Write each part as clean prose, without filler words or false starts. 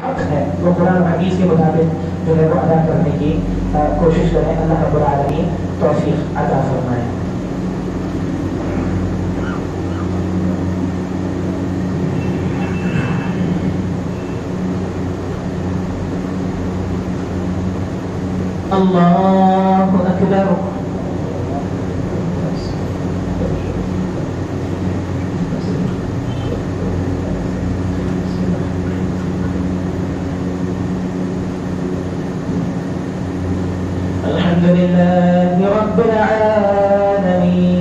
है वो कुरान और हदीस के मुताबिक जो है वो अदा करने की कोशिश करें। अल्लाह रब्बुल आलमीन तौफीक अता फरमाए। अल्लाहु अकबर। अल्हम्दुलिल्लाहि रब्बिल आलमीन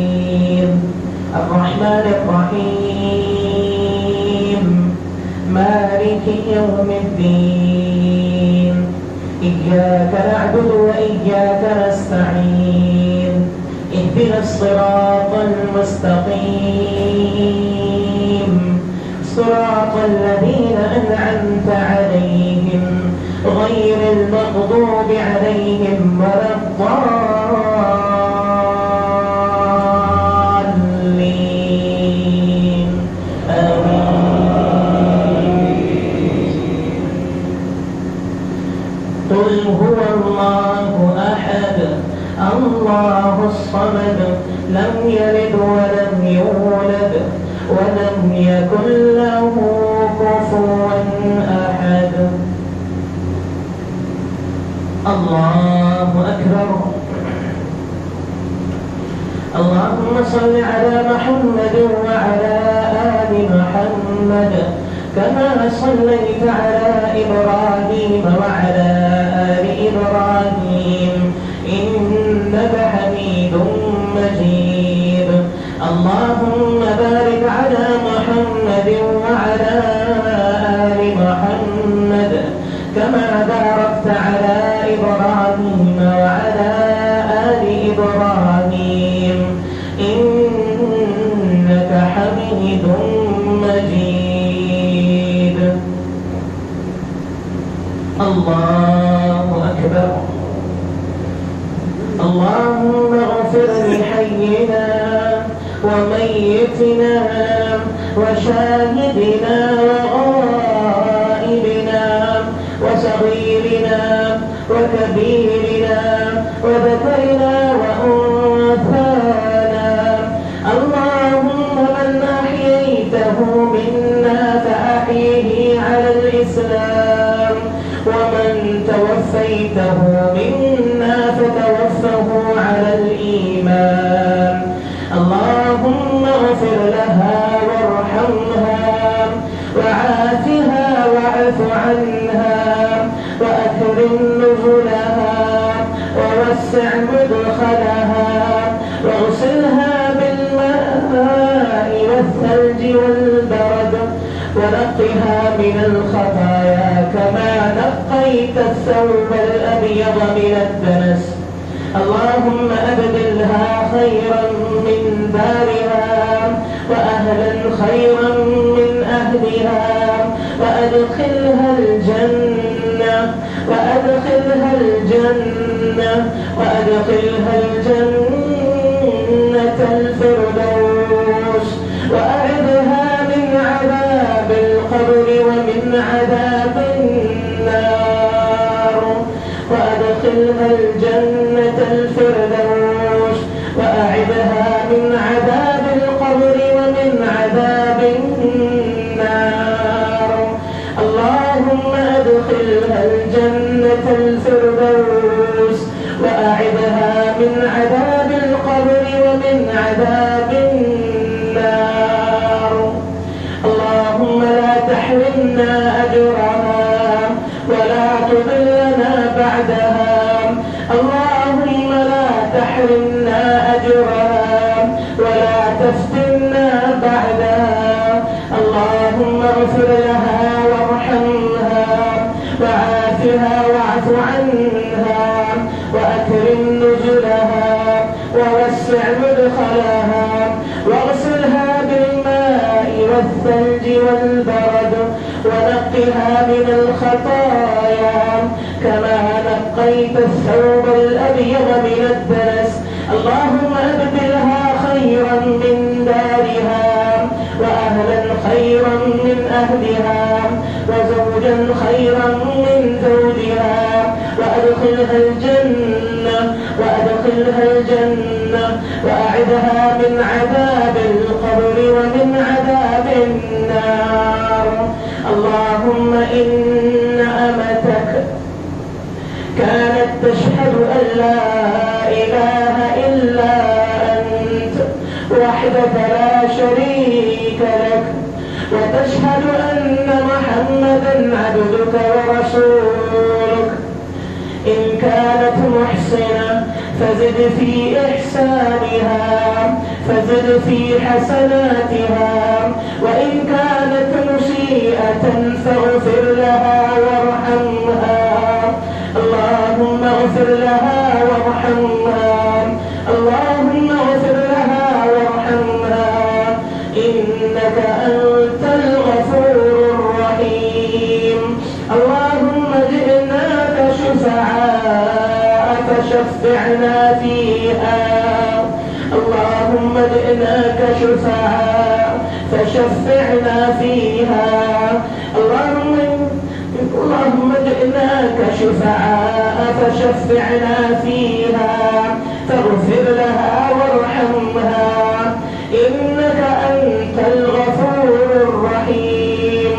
अर्रहमानिर रहीम मालिकि यौमिद्दीन इय्याका नअबुदु व इय्याका नस्तईन इहदिनस सिरातल मुस्तकीम सिरातल लज़ीना अनअमता अलैहिम गैरिल मग़दूबि अलैहिम वलद्दाल्लीन आमीन। क़ुल हुवल्लाहु अहद अल्लाहुस समद लम यलिद वलम यूलद वलम यकुल लहू कुफुवन अहद। अल्लाहु अकबर। अल्लाहुम्म सल्लि अला मुहम्मद व अला आलि मुहम्मद कमा सल्लैता अला इब्राहीम व अला आलि इब्राहीम इन्नका हमीदुम मजीद। अल्लाहुम्म बारिक अला मुहम्मद व अला आलि मुहम्मद कमा बारकता अला إبراهيم وعلى آل إبراهيم إنك حميد مجيد. الله أكبر. اللهم اغفر لحينا وميتنا وشاهدنا وغائبنا وصغيرنا وكبيرنا وذكرنا وأنثانا. اللهم من أحييته منا فأحيه على الإسلام ومن توفيته منا فتوفه على الإيمان. اللهم اغفر لها وارحمها وعافها واعف عنها وأكرم نزلها ووسع مدخلها واغسلها بالماء والثلج والبرد ونقها من الخطايا كما نقيت الثوب الأبيض من الدنس. اللهم أبدلها خيرا من دارها وأهلا خيرا من أهلها وأدخلها الجنة وأدخلها الجنة وأدخلها الجنة الفردوس وأعذها من عذاب القبر ومن عذاب النار وأدخلها الجنة الفردوس وأعذها من عذاب القبر ومن عذاب النار. اللهم أدخلها الجنة الفردوس وأعذها من عذاب القبر ومن عذاب النار. اللهم لا تحرمنا أجرها ولا تضلنا بعدها. اللهم لا تحرمنا أجرها ولا تفتنا بعدها. اللهم اغفر لها وارحمها وعافها واعف عنها وأكرم نزلها ووسع مدخلها واغسلها بالماء والثلج والبرد ونقها من الخطايا كما نقيت الثوب الأبيض من الدنس. اللهم أبدلها خيرا من دارها وأهلا خيرا من أهلها وزوجا خيرا من زوجها وأدخلها الجنة وأعذها من عذاب القبر ومن عذاب النار. اللهم إن أمتك كانت تشهد أن لا إله إلا أنت وحدك لا شريك لك، وتشهد أن محمدا عبدك ورسولك. إن كانت محسنة فزد في إحسانها، فزد في حسناتها، وإن كانت مسيئة فاغفر لها وارحمها. اللهم اغفر لها وارحمها، اللهم اغفر لها وارحمها، إنك أنت الغفور الرحيم. اللهم جئناك شفعاء فشفعنا فيها، اللهم جئناك شفعاء فشفعنا فيها، اللهم جئناك شفعاء فشفعنا فيها، فاغفر لها وارحمها، إنك أنت الغفور الرحيم.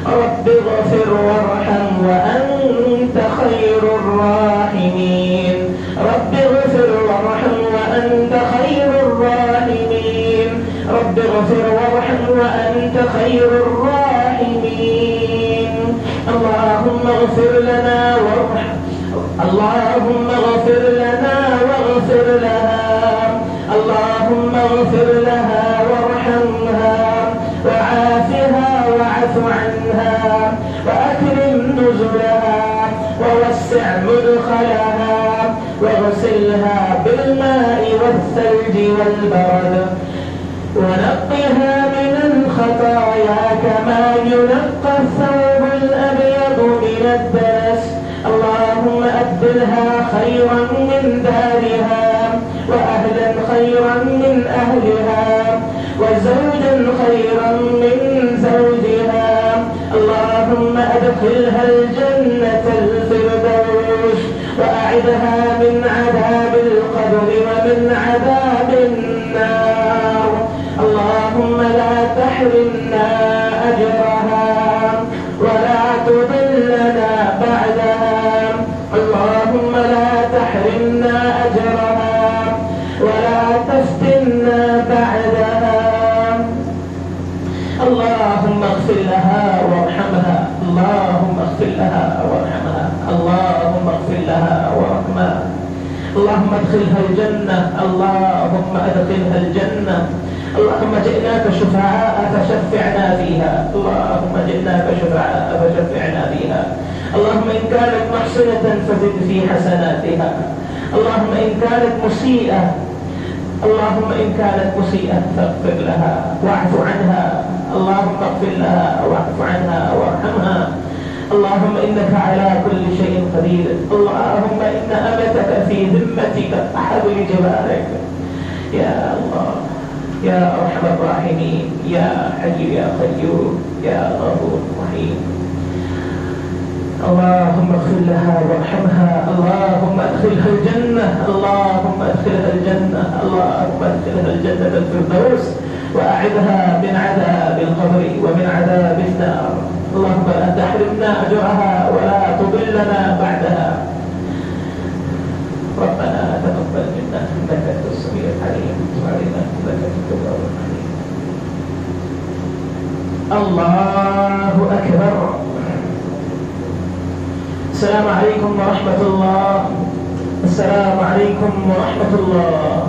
رب اغفر وارحم وأنت خير الراحمين، رب اغفر وارحم وأنت خير الراحمين، رب اغفر وارحم وأنت خير الراحمين. اللهم اغفر لنا وارحم، اللهم اغفر لنا واغفر لها، اللهم اغفر لها وارحمها وعافها واعف عنها وأكرم نزلها ووسع مدخلها واغسلها بالماء والثلج والبرد ونقها من الخطايا كما ينقى الثوب الأبيض من الدنس. اللهم أبدلها خيرا من دارها وأهلا خيرا من أهلها وزوجا خيرا من زوجها. اللهم أدخلها الجنة الفردوس وأعذها من عذاب القبر ومن عذاب النار. اللهم لا تحرمنا أجرها ولا تضلنا بعدها، اللهم لا تحرمنا أجرها ولا تفتنا بعدها. اللهم اغفر لها وارحمها، اللهم اغفر لها وارحمها، اللهم اغفر لها وارحمها. اللهم ادخلها الجنة، اللهم ادخلها الجنة. اللهم جئناك شفعاء فشفعنا فيها، اللهم جئناك شفعاء فشفعنا فيها. اللهم إن كانت محسنة فزد في حسناتها، اللهم إن كانت مسيئة، اللهم إن كانت مسيئة فاغفر لها واعف عنها، اللهم اغفر لها واعف عنها وارحمها. اللهم إنك على كل شيء قدير. اللهم إن أمتك في ذمتك أحد جبارك، يا الله يا أرحم الراحمين، يا حي يا قيوم يا غفور رحيم. اللهم اغفر لها وارحمها، اللهم ادخلها الجنة، اللهم ادخلها الجنة، اللهم ادخلها الجنة الفردوس وأعذها من عذاب القبر ومن عذاب النار. اللهم لا تحرمنا أجرها ولا تضلنا بعدها. ربنا تقبل منا إنك أنت السميع العليم وتب علينا إنك أنت التواب الرحيم. الله أكبر. السلام عليكم ورحمة الله، السلام عليكم ورحمة الله.